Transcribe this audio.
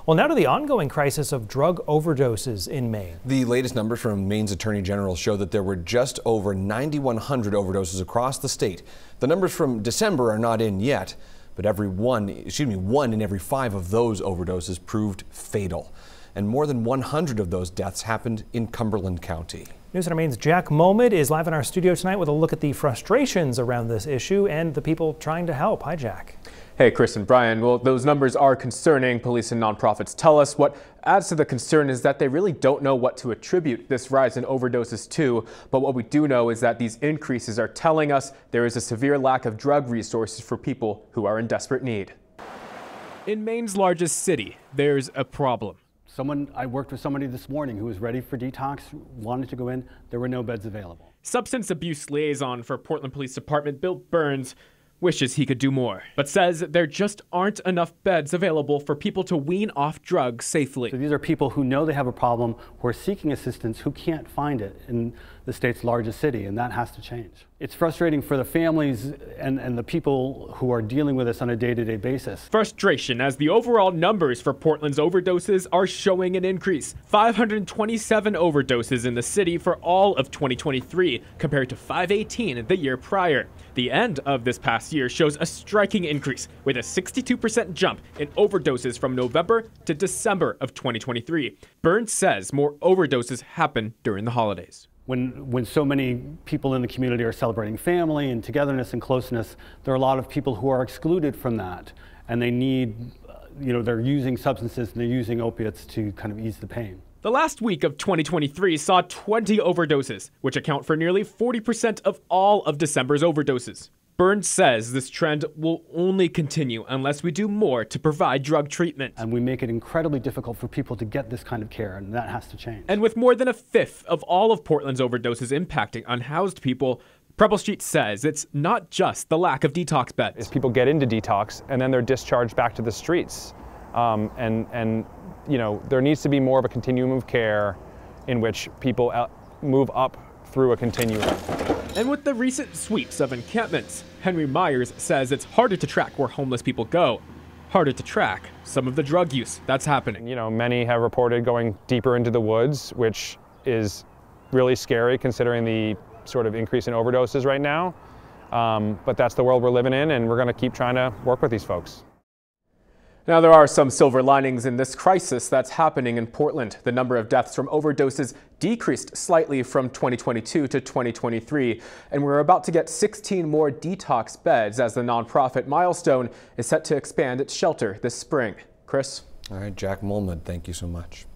Well, now to the ongoing crisis of drug overdoses in Maine. The latest numbers from Maine's Attorney General show that there were just over 9,100 overdoses across the state. The numbers from December are not in yet, but one in every 5 of those overdoses proved fatal. And more than 100 of those deaths happened in Cumberland County. News on Maine's Jack Molmud is live in our studio tonight with a look at the frustrations around this issue and the people trying to help. Hi, Jack. Hey, Chris and Brian. Well, those numbers are concerning. Police and nonprofits tell us. What adds to the concern is that they really don't know what to attribute this rise in overdoses to. But what we do know is that these increases are telling us there is a severe lack of drug resources for people who are in desperate need. In Maine's largest city, there's a problem. I worked with somebody this morning who was ready for detox, wanted to go in. There were no beds available. Substance abuse liaison for Portland Police Department, Bill Burns, wishes he could do more, but says there just aren't enough beds available for people to wean off drugs safely. So these are people who know they have a problem, who are seeking assistance, who can't find it in the state's largest city, and that has to change. It's frustrating for the families and the people who are dealing with this on a day-to-day basis. Frustration as the overall numbers for Portland's overdoses are showing an increase. 527 overdoses in the city for all of 2023 compared to 518 the year prior. The end of this past year shows a striking increase with a 62% jump in overdoses from November to December of 2023. Burns says more overdoses happen during the holidays. When so many people in the community are celebrating family and togetherness and closeness, there are a lot of people who are excluded from that, and they need, they're using substances and they're using opiates to kind of ease the pain. The last week of 2023 saw 20 overdoses, which account for nearly 40% of all of December's overdoses. Burns says this trend will only continue unless we do more to provide drug treatment. And we make it incredibly difficult for people to get this kind of care, and that has to change. And with more than a fifth of all of Portland's overdoses impacting unhoused people, Preble Street says it's not just the lack of detox beds. People get into detox and then they're discharged back to the streets. There needs to be more of a continuum of care in which people move up through a continuum. And with the recent sweeps of encampments, Henry Myers says it's harder to track where homeless people go. Harder to track some of the drug use that's happening. Many have reported going deeper into the woods, which is really scary considering the sort of increase in overdoses right now. But that's the world we're living in, and we're going to keep trying to work with these folks. Now, there are some silver linings in this crisis that's happening in Portland. The number of deaths from overdoses decreased slightly from 2022 to 2023, and we're about to get 16 more detox beds as the nonprofit Milestone is set to expand its shelter this spring. Chris? All right, Jack Molmud, thank you so much.